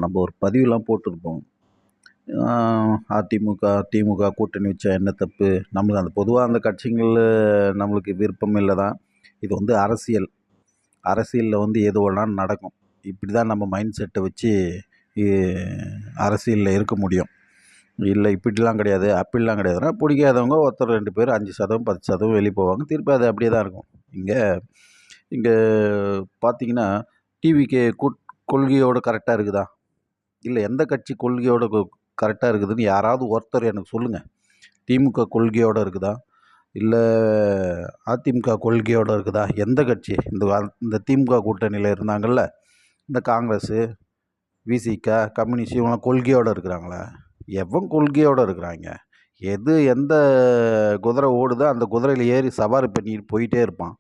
நம்ம ஒரு பதிவுலாம் போட்டிருப்போம். ஆ அதிமுக, திமுக கூட்டணி வச்சா என்ன தப்பு? நம்மளுக்கு அந்த பொதுவா அந்த கட்சிங்கள்ல நம்மளுக்கு விருப்பம் இல்ல தான். இது வந்து அரசியல். அரசியல்ல வந்து எது வேணாலும் நடக்கும். இப்படி தான் நம்ம மைண்ட் செட்ட வச்சு எ அரசியல்ல இருக்க முடியும். இல்ல இப்படிலாம் கிடையாது, அப்படிலாம் கிடையாதுன்னா, பிடிக்காதவங்க ஒருத்தர் 2 பேர் 5% 10% வெளிய போவாங்க. திருப்பி அது அப்படியே தான் இருக்கும். இங்க இங்க பார்த்தீங்கன்னா, டிவிகே கொள்கையோட கரெக்ட்டா இருக்குதா? இல்ல எந்த கட்சி கொள்கையோட கரெக்ட்டா இருக்குதுன்னு யாராவது ஒருத்தர் எனக்கு சொல்லுங்க. திமுக கொள்கையோட இருக்குதா? இல்ல அதிமுக கொள்கையோட இருக்குதா? எந்த கட்சி? இந்த திமுக கூட்டணியில இருந்தாங்கல்ல, இந்த காங்கிரஸு, விசிக, கம்யூனிஸ்ட் இவங்கலாம் கொள்கையோட இருக்கிறாங்களா? எவன் கொள்கையோட இருக்கிறாய்ங்க? எந்த குதிரை ஓடுதோ அந்த குதிரையில ஏறி சவாரி பண்ணிட்டு போயிட்டே இருப்பான்.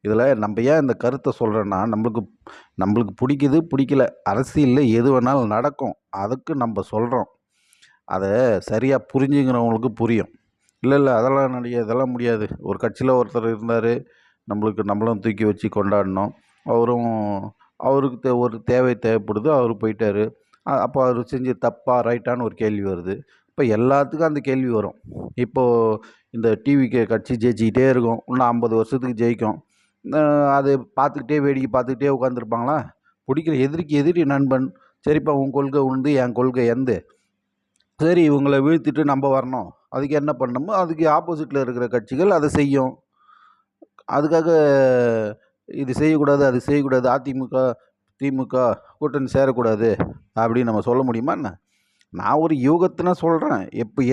இதில நம்ப ஏன் இந்த கருத்த சொல்றேன்னா, நம்பளுக்கு பிடிக்குது, பிடிக்கல. அரசியல்ல எது வேணாலும் நடக்கும். அதுக்கு நம்ப சொல்றோம். அத சரியா புரிஞ்சுக்கிறவங்களுக்கு புரியும். இல்ல இதெல்லாம் முடியாது. ஒரு கட்சியில ஒருத்தர் இருந்தாரு. நம்மளும் தூக்கி வச்சு கொண்டாடினோம். அவரும் அவருக்கு ஒரு தேவை தேவைப்படுது. அவரு போயிட்டாரு. அப்போ அவரு செஞ்சது தப்பா, ரைட்டான்னு ஒரு கேள்வி வருது. இப்ப எல்லாத்துக்கும் அந்த கேள்வி வரும். இப்போ இந்த டிவிகே கட்சி ஜெயிச்சுக்கிட்டே இருக்கும். இன்னும் 50 வருஷத்துக்கு ஜெயிக்கும். அ அது பார்த்துக்கிட்டே வேடிக்கை பார்த்துக்கிட்டே உட்காந்துருப்பாங்களா? பிடிக்கிற எதிரிக்கு எதிரி நண்பன். சரிப்பா உன் கொள்கை உண்டு, என் கொள்கை எந்து. சரி இவங்கள வீழ்த்திட்டு நம்ப வரணும். அதுக்கு என்ன பண்ணணுமோ, அதுக்கு ஆப்போசிட்ல இருக்கிற கட்சிகள் அத செய்யும். அதுக்காக இது செய்யக்கூடாது, அது செய்யக்கூடாது. அதிமுக, திமுக கூட்டணி சேரக்கூடாது அப்படின்னு நம்ம சொல்ல முடியுமா என்ன? நான் ஒரு யூகத்தின சொல்றேன்.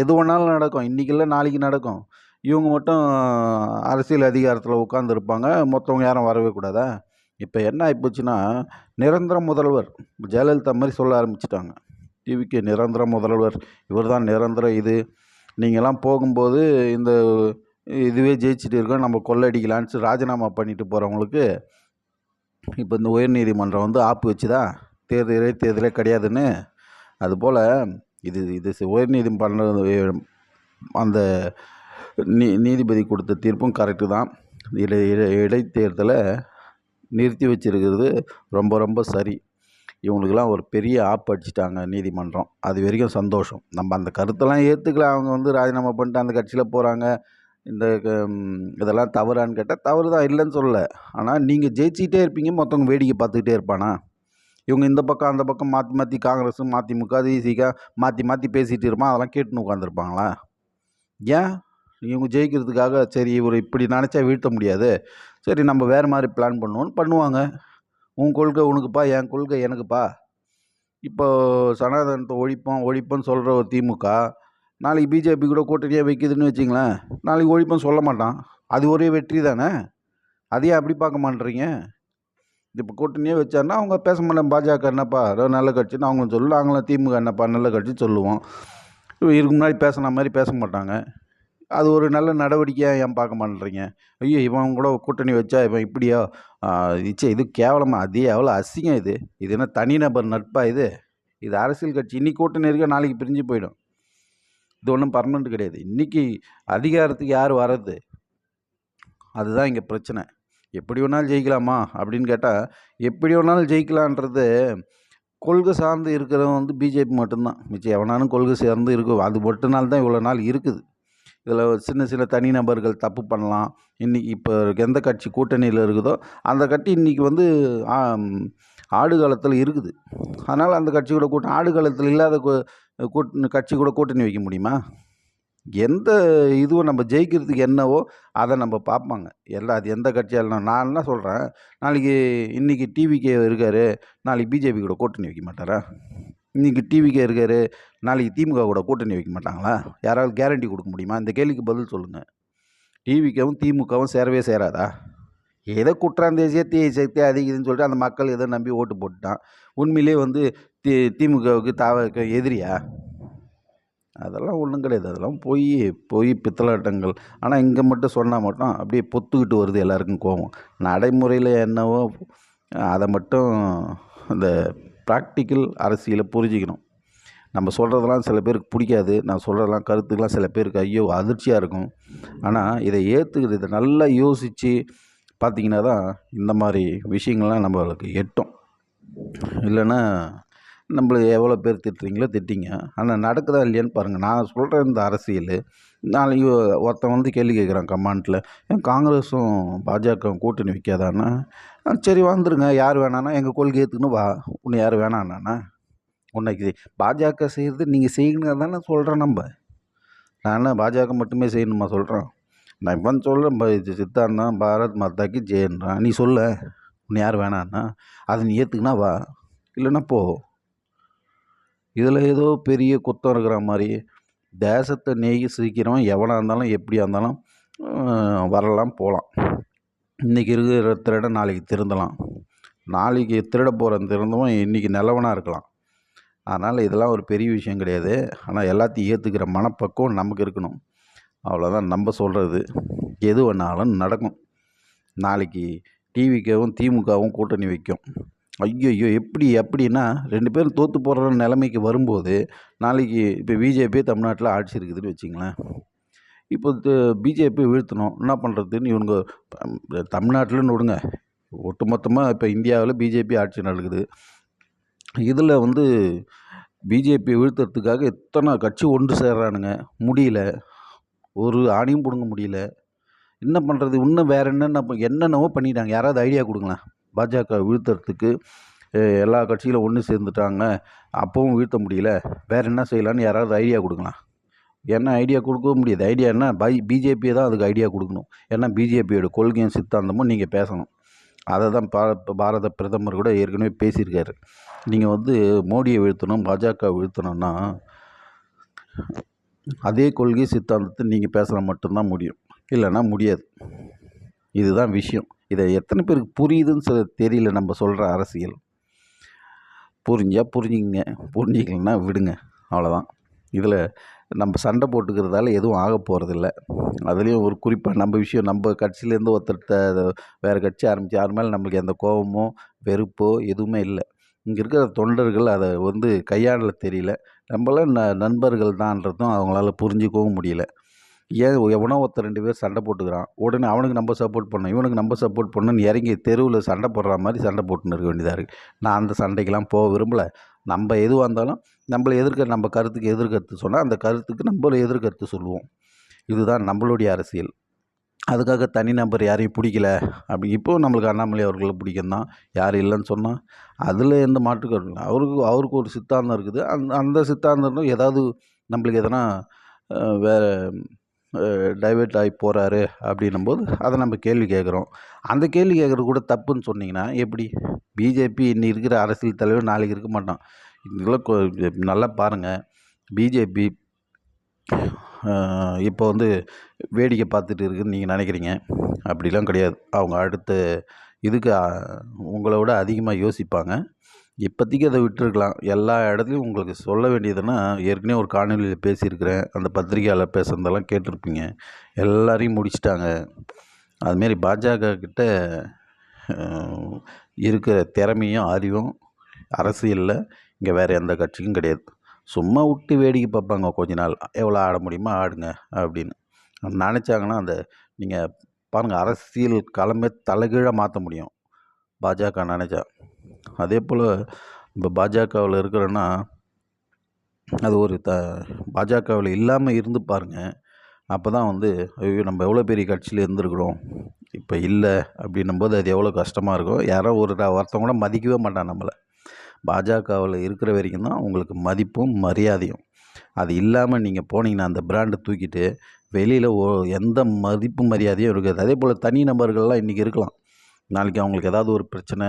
எது வேணாலும் நடக்கும். இன்னைக்கு இல்ல நாளைக்கு நடக்கும். இவங்க மட்டும் அரசியல் அதிகாரத்தில உட்கார்ந்திருப்பாங்க. மத்தவங்க யாரும் வரவே கூடாதா? இப்ப என்ன ஆயிப்போச்சுன்னா, நிரந்தர முதல்வர் ஜெயலலிதா மாரி சொல்ல ஆரம்பிச்சுட்டாங்க. டிவிக்கு நிரந்தர முதல்வர். இவர் தான் நிரந்தர இது. நீங்கலாம் போகும்போது இந்த இதுவே ஜெயிச்சுட்டு இருக்கோம். நம்ம கொள்ளையடிக்கலான்னு ராஜினாமா பண்ணிட்டு போறவங்களுக்கு, இப்ப இந்த உயர்நீதிமன்றம் வந்து ஆப்பு வச்சுதா, இடைத்தேர்தலே கிடையாதுன்னு. அதுபோல இது இது உயர்நீதிமன்றம் அந்த நீதிபதி கொடுத்த தீர்ப்பும் கரெக்டு தான். இடைத்தேர்தல நிறுத்தி வச்சிருக்கிறது ரொம்ப ரொம்ப சரி. இவங்களுக்கெல்லாம் ஒரு பெரிய ஆப்பு அடிச்சுட்டாங்க நீதிமன்றம். அது வரைக்கும் சந்தோஷம். நம்ம அந்த கருத்தெல்லாம் ஏத்துக்கல. அவங்க வந்து ராஜினாமா பண்ணிட்டு அந்த கட்சியில போறாங்க. இந்த இதெல்லாம் தவறான்னு கேட்டா, தவறு தான் இல்லன்னு சொல்லல. ஆனா நீங்க ஜெயிச்சுக்கிட்டே இருப்பீங்க. மத்தவங்க வேடிக்கை பார்த்துக்கிட்டே இருப்பானா? இவங்க இந்த பக்கம், அந்த பக்கம் மாத்தி மாத்தி காங்கிரஸ், மதிமுக, விசிக மாத்தி மாத்தி பேசிட்டு இருப்பான். அதெல்லாம் கேட்டுன்னு உட்காந்துருப்பாங்களா? ஏன்? இவங்க ஜெயிக்கிறதுக்காக சரி இவரு இப்படி நினைச்சா வீழ்த்த முடியாது. சரி நம்ம வேற மாரி பிளான் பண்ணுவோம்னு பண்ணுவாங்க. உன் கொள்கை உனக்குப்பா, என் கொள்கை எனக்குப்பா. இப்போ சனாதனத்த ஒழிப்போம்ன்னு சொல்ற ஒரு திமுக, நாளைக்கு பிஜேபி கூட கூட்டணியா வைக்குதுன்னு வச்சுங்களேன், நாளைக்கு ஒழிப்போம்ன்னு சொல்ல மாட்டான். அது ஒரே வெற்றி தானே! அத ஏன் அப்படி பார்க்க மாட்றீங்க? இப்போ கூட்டணியே வச்சாருன்னா, அவங்க பேச மாட்டாங்க. பாஜக என்னப்பா ஏதோ நல்ல கட்சின்னு அவங்களும் சொல்லலாம். நாங்களும் திமுக என்னப்பா நல்ல கட்சின்னு சொல்லுவோம். இதுக்கு முன்னாடி பேசுன மாரி பேச மாட்டாங்க. அது ஒரு நல்ல நடவடிக்கையா ஏன் பார்க்க மாட்றீங்க? ஐயோ! இவன் கூட கூட்டணி வச்சா இவன் இப்படியா? இது கேவலமா? அது எவ்வளோ அசிங்கம் இது. இது என்ன தனிநபர் நட்பா இது? இது அரசியல் கட்சி. இன்னைக்கு கூட்டணி இருக்கு, நாளைக்கு பிரிஞ்சு போயிடும். இது ஒண்ணும் பெர்மனன்ட் கிடையாது. இன்னைக்கு அதிகாரத்துக்கு யார் வர்றது? அதுதான் இங்க பிரச்சனை. எப்படி வேணாலும் ஜெயிக்கலாமா? அப்படின்னு கேட்டா, எப்படி வேணாலும் ஜெயிக்கலான்றது கொள்கை சார்ந்து இருக்கிறவன் வந்து பிஜேபி மட்டும்தான். மிச்சம் எவனாலும் கொள்கை சார்ந்து இருக்கும். அது மட்டும்னால தான் இவ்வளோ நாள் இருக்குது. இதில் சின்ன சின்ன தனிநபர்கள் தப்பு பண்ணலாம். இன்னைக்கு இப்போ எந்த கட்சி கூட்டணியில் இருக்குதோ, அந்த கட்சி இன்னைக்கு வந்து ஆடு காலத்தில் இருக்குது. அதனால் அந்த கட்சி கூட ஆடு காலத்தில் இல்லாத கட்சி கூட கூட்டணி வைக்க முடியுமா? எந்த இதுவும் நம்ம ஜெயிக்கிறதுக்கு என்னவோ அத நம்ம பார்ப்பாங்க. அது எந்த கட்சியா இருந்தாலும் நான் என்ன சொல்றேன், இன்னைக்கு டிவிகே இருக்காரு, நாளைக்கு பிஜேபி கூட கூட்டணி வைக்க மாட்டாரா? இன்னைக்கு டிவிகே இருக்காரு, நாளைக்கு திமுக கூட கூட்டணி வைக்க மாட்டாங்களா? யாராவது கேரண்டி குடுக்க முடியுமா? இந்த கேள்விக்கு பதில் சொல்லுங்க. டிவிகேவும், திமுகவும் சேரவே சேராதா? ஏதோ குற்றாந்தேசிய தீய சக்தி அதிகதுன்னு சொல்லிட்டு அந்த மக்கள் ஏதோ நம்பி ஓட்டு போட்டுட்டான். உண்மையிலேயே வந்து திமுகவுக்கு எதிரியா? அதெல்லாம் ஒன்றும் கிடையாது. அதெல்லாம் பொய் பித்தலாட்டங்கள். ஆனால் இங்கே மட்டும் சொன்னால் மட்டும் அப்படியே பொத்துக்கிட்டு வருது எல்லாருக்கும் கோவம். நடைமுறையில் என்னவோ அதை மட்டும் இந்த ப்ராக்டிக்கல் அரசியலை புரிஞ்சுக்கணும். நம்ம சொல்கிறதெல்லாம் சில பேருக்கு பிடிக்காது. நான் சொல்கிறதெல்லாம் கருத்துக்கெலாம் சில பேருக்கு ஐயோ அதிர்ச்சியாக இருக்கும். ஆனால் இதை ஏற்றுக்கிறது, இதை நல்லா யோசித்து பார்த்தீங்கன்னா தான் இந்த மாதிரி விஷயங்கள்லாம் நம்மளுக்கு எட்டும். இல்லைன்னா நம்மள எவ்வளோ பேர் திட்டுறீங்களோ திட்டிங்க. ஆனால் நடக்குதா இல்லையான்னு பாருங்கள். நான் சொல்கிற இந்த அரசியல் நாளைக்கு ஒருத்தன் வந்து கேள்வி கேட்குறான் கமெண்ட்டில், "ஏன் காங்கிரஸும் பாஜகவும் கூட்டணி வைக்காதான்னா?" சரி வந்துருங்க, யார் வேணான்னா எங்கள் கொள்கை ஏற்றுக்குன்னு வா. உன்னை யார் வேணான்னாண்ணா? உன்னைக்கு பாஜக செய்கிறது நீங்கள் செய்யுங்க தானே சொல்கிறேன் நம்ம. நான் என்ன பாஜக மட்டுமே செய்யணுமா சொல்கிறேன்? நான் இவன் சொல்கிறேன், இது சித்தாந்தம் பாரத் மாதாக்கு ஜெயன்றான். நீ சொல்ல, உன்னை யார் வேணான்னா? அதை நீ ஏற்றுக்குனா வா, இல்லைன்னா போ. இதில் ஏதோ பெரிய குத்தம் இருக்கிற மாதிரி, தேசத்தை நேசிக்கிறவன் எவனாக இருந்தாலும் எப்படியா இருந்தாலும் வரலாம் போகலாம். இன்றைக்கி இருக்கிற திருட நாளைக்கு திருந்தலாம். நாளைக்கு திருட போகிற திருந்தவன் இன்றைக்கி நல்லவனாக இருக்கலாம். அதனால் இதெல்லாம் ஒரு பெரிய விஷயம் கிடையாது. ஆனால் எல்லாத்தையும் ஏற்றுக்கிற மனப்பக்குவம் நமக்கு இருக்கணும். அவ்வளோதான் நம்ம சொல்கிறது. எது வேணாலும் நடக்கும். நாளைக்கு டிவிகேவும் திமுகவும் கூட்டணி வைக்கும். ஐயையோ! எப்படி அப்படின்னா 2 பேரும் தோற்று போகிற நிலைமைக்கு வரும்போது, நாளைக்கு இப்போ பிஜேபி தமிழ்நாட்டில் ஆட்சி இருக்குதுன்னு வச்சுங்களேன். இப்போ பிஜேபி வீழ்த்தணும், என்ன பண்ணுறதுன்னு இவனுங்க தமிழ்நாட்டில்னு விடுங்க, ஒட்டுமொத்தமாக இப்போ இந்தியாவில் பிஜேபி ஆட்சி நடக்குது. இதில் வந்து பிஜேபியை வீழ்த்துறதுக்காக எத்தனை கட்சி ஒன்று சேர்றானுங்க, முடியல. ஒரு ஆணியும் பிடுங்க முடியல. என்ன பண்ணுறது? இன்னும் வேறு என்னென்னவோ பண்ணிட்டாங்க. யாராவது ஐடியா கொடுங்களேன். பாஜக வீழ்த்துறதுக்கு எல்லா கட்சிகளும் ஒன்று சேர்ந்துட்டாங்க, அப்போவும் வீழ்த்த முடியல, வேறு என்ன செய்யலான்னு யாராவது ஐடியா கொடுங்களேன். என்ன ஐடியா கொடுக்கவும் முடியாது. ஐடியா என்ன? பிஜேபியை தான் அதுக்கு ஐடியா கொடுக்கணும். ஏன்னா பிஜேபியோட கொள்கையும் சித்தாந்தமும் நீங்கள் பேசணும். அதை தான் பாரத பிரதமர் கூட ஏற்கனவே பேசியிருக்காரு. நீங்கள் வந்து மோடியை வீழ்த்தணும், பாஜக வீழ்த்தணும்னா அதே கொள்கை சித்தாந்தத்தை நீங்கள் பேசுகிற மட்டும்தான் முடியும், இல்லைன்னா முடியாது. இதுதான் விஷயம். இதை எத்தனை பேருக்கு புரியுதுன்னு தெரியல. நம்ம சொல்கிற அரசியல் புரிஞ்சால் புரிஞ்சுங்க, புரிஞ்சிக்கலன்னா விடுங்க, அவ்வளோதான். இதில் நம்ம சண்டை போட்டுக்கிறதால எதுவும் ஆக போகிறதில்ல. அதுலேயும் ஒரு குறிப்பாக நம்ம விஷயம், நம்ம கட்சியிலேருந்து ஒருத்தர்கிட்ட வேறு கட்சி ஆரம்பித்து யார் மேலே நம்மளுக்கு எந்த கோபமோ வெறுப்போ எதுவுமே இல்லை. இங்கே இருக்கிற தொண்டர்கள் அதை வந்து கையாள தெரியல. நம்மளாம் நண்பர்கள் தான்றதும் அவங்களால புரிஞ்சிக்கவும் முடியல. ஏன் எவனோ ஒருத்தர் 2 பேர் சண்டை போட்டுக்கிறான், உடனே அவனுக்கு நம்ம சப்போர்ட் பண்ணணும், இவனுக்கு நம்ம சப்போர்ட் பண்ணணும்னு இறங்கி தெருவில் சண்டை போடுற மாதிரி சண்டை போட்டுன்னு இருக்க வேண்டியதாக இருக்குது. நான் அந்த சண்டைக்கெல்லாம் போக விரும்பலை. நம்ம எதுவாக இருந்தாலும் நம்மளை எதிர்க்க, நம்ம கருத்துக்கு எதிர்கருத்து சொன்னால் அந்த கருத்துக்கு நம்மள எதிர்கருத்து சொல்லுவோம். இதுதான் நம்மளுடைய அரசியல். அதுக்காக தனிநபர் யாரையும் பிடிக்கல அப்படி. இப்போது நம்மளுக்கு அண்ணாமலை அவர்களை பிடிக்கும் தான், யார் இல்லைன்னு சொன்னால் அதில் எந்த மாற்று கருத்து இல்லை. அவருக்கு ஒரு சித்தாந்தம் இருக்குது. அந்த சித்தாந்தம் ஏதாவது நம்மளுக்கு எதனா வேறு டைவெர்ட் ஆகி போகிறாரு அப்படின்னும்போது அதை நம்ம கேள்வி கேட்குறோம். அந்த கேள்வி கேட்குறது கூட தப்புன்னு சொன்னிங்கன்னா எப்படி? பிஜேபி இன்னி இருக்கிற அரசியல் தலைவர் நாளைக்கு இருக்க மாட்டான். இதெல்லாம் நல்லா பாருங்கள். பிஜேபி இப்போ வந்து வேடிக்கை பார்த்துட்டு இருக்குதுன்னு நீங்கள் நினைக்கிறீங்க. அப்படிலாம் கிடையாது. அவங்க அடுத்த இதுக்கு உங்களை விட அதிகமாக யோசிப்பாங்க. இப்போதைக்கு அதை விட்டுருக்கலாம். எல்லா இடத்துலையும் உங்களுக்கு சொல்ல வேண்டியதுன்னா, ஏற்கனவே ஒரு காணொலியில் பேசியிருக்கிறேன். அந்த பத்திரிக்கையாளர் பேசுகிறதெல்லாம் கேட்டிருப்பீங்க. எல்லாரையும் முடிச்சிட்டாங்க. அதுமாரி பாஜக கிட்ட இருக்கிற திறமையும் அறிவும் அரசியலில் இங்கே வேறு எந்த கட்சிக்கும் கிடையாது. சும்மா விட்டு வேடிக்கை பார்ப்பாங்க கொஞ்ச நாள். எவ்வளோ ஆட முடியுமோ ஆடுங்க அப்படின்னு நினச்சாங்கன்னா, அந்த நீங்கள் பாருங்கள், அரசியல் களமே தலைகீழாக மாற்ற முடியும் பாஜக நினச்சா. அதே போல் இப்போ பாஜகவில் இருக்கிறோன்னா, அது ஒரு பாஜகவில் இல்லாமல் இருந்து பாருங்கள். அப்போ தான் வந்து ஐயோ நம்ம எவ்வளோ பெரிய கட்சியில் இருந்துருக்குறோம், இப்போ இல்லை அப்படின்னும்போது அது எவ்வளோ கஷ்டமாக இருக்கும். யாரோ ஒருத்தவங்க கூட மதிக்கவே மாட்டான் நம்மளை. பாஜகவில் இருக்கிற வரைக்கும் தான் உங்களுக்கு மதிப்பும் மரியாதையும். அது இல்லாமல் நீங்கள் போனீங்கன்னா அந்த பிராண்டை தூக்கிட்டு வெளியில் எந்த மதிப்பு மரியாதையும் இருக்காது. அதே போல் தனி நபர்கள்லாம் இன்றைக்கி இருக்கலாம். நாளைக்கு அவங்களுக்கு ஏதாவது ஒரு பிரச்சனை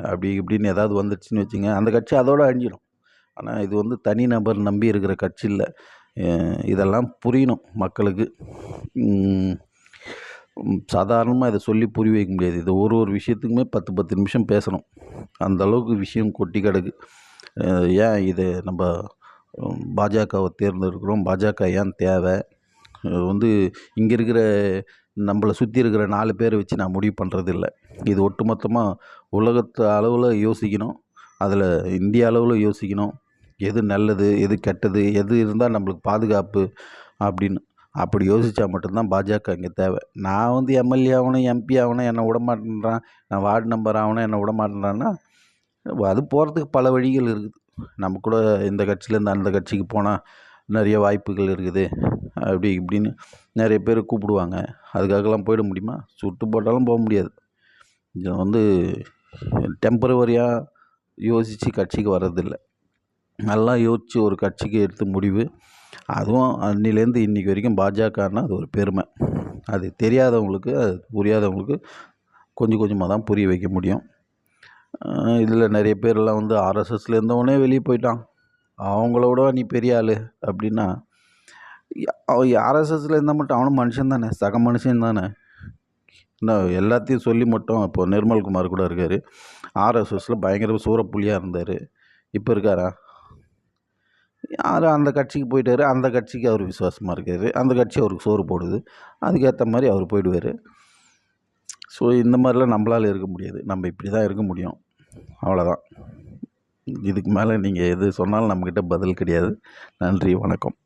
அப்படி இப்படின்னு ஏதாவது வந்துடுச்சுன்னு வச்சுங்க, அந்த கட்சி அதோடு அழிஞ்சிடும். ஆனால் இது வந்து தனி நபர் நம்பி இருக்கிற கட்சி இல்லை. இதெல்லாம் புரியணும் மக்களுக்கு. சாதாரணமாக இதை சொல்லி புரிய வைக்க முடியாது. இது ஒரு விஷயத்துக்குமே 10 நிமிஷம் பேசணும். அந்த அளவுக்கு விஷயம் கொட்டி கிடக்கு. ஏன் இது நம்ம பாஜகவை தேர்ந்தெடுக்கிறோம், பாஜக ஏன் தேவை, வந்து இங்கே இருக்கிற நம்மளை சுற்றி இருக்கிற 4 பேரை வச்சு நான் முடிவு பண்ணுறது இல்லை. இது ஒட்டுமொத்தமாக உலகத்து அளவில் யோசிக்கணும். அதில் இந்திய அளவில் யோசிக்கணும். எது நல்லது, எது கெட்டது, எது இருந்தால் நம்மளுக்கு பாதுகாப்பு அப்படின்னு. அப்படி யோசித்தா மட்டும்தான் பாஜக இங்கே தேவை. நான் வந்து எம்எல்ஏ ஆகணும், எம்பி ஆகணும், என்னை விடமாட்டேன்றான், நான் வார்டு மெம்பர் ஆகணும், என்னை விடமாட்டேன்றான்னா அது போகிறதுக்கு பல வழிகள் இருக்குது. நம்ம கூட இந்த கட்சியிலேருந்து அந்த கட்சிக்கு போனால் நிறைய வாய்ப்புகள் இருக்குது அப்படி இப்படின்னு நிறைய பேர் கூப்பிடுவாங்க. அதுக்காகலாம் போயிட முடியுமா? சுட்டு போட்டாலும் போக முடியாது. இது வந்து டெம்பரவரியாக யோசித்து கட்சிக்கு வர்றதில்ல. நல்லா யோசித்து ஒரு கட்சிக்கு எடுத்த முடிவு. அதுவும் அன்னிலேருந்து இன்றைக்கி வரைக்கும் பாஜகன்னா அது ஒரு பெருமை. அது தெரியாதவங்களுக்கு, அது புரியாதவங்களுக்கு கொஞ்சம் கொஞ்சமாக தான் புரிய வைக்க முடியும். இதில் நிறைய பேர்லாம் வந்து ஆர்எஸ்எஸ்ல இருந்தவனே வெளியே போயிட்டான், அவங்களோட நீ பெரிய ஆள் அப்படின்னா, ஆர்எஸ்எஸ்ல இருந்தால் மட்டும் அவனும் மனுஷன் தானே, சக மனுஷன் தானே. நான் எல்லாத்தையும் சொல்லி மட்டும் இப்போது நிர்மல்குமார் கூட இருக்கார், ஆர்எஸ்எஸ்ல பயங்கர சூறப்புலியாக இருந்தார். இப்போ இருக்காரா? யார் அந்த கட்சிக்கு போயிட்டார், அந்த கட்சிக்கு அவர் விசுவாசமாக இருக்கார், அந்த கட்சி அவருக்கு சோறு போடுது, அதுக்கேற்ற மாதிரி அவர் போயிடுவார். ஸோ இந்த மாதிரிலாம் நம்மளால் இருக்க முடியாது. நம்ம இப்படி தான் இருக்க முடியும், அவ்வளோதான். இதுக்கு மேலே நீங்கள் எது சொன்னாலும் நம்மக்கிட்ட பதில் கிடையாது. நன்றி, வணக்கம்.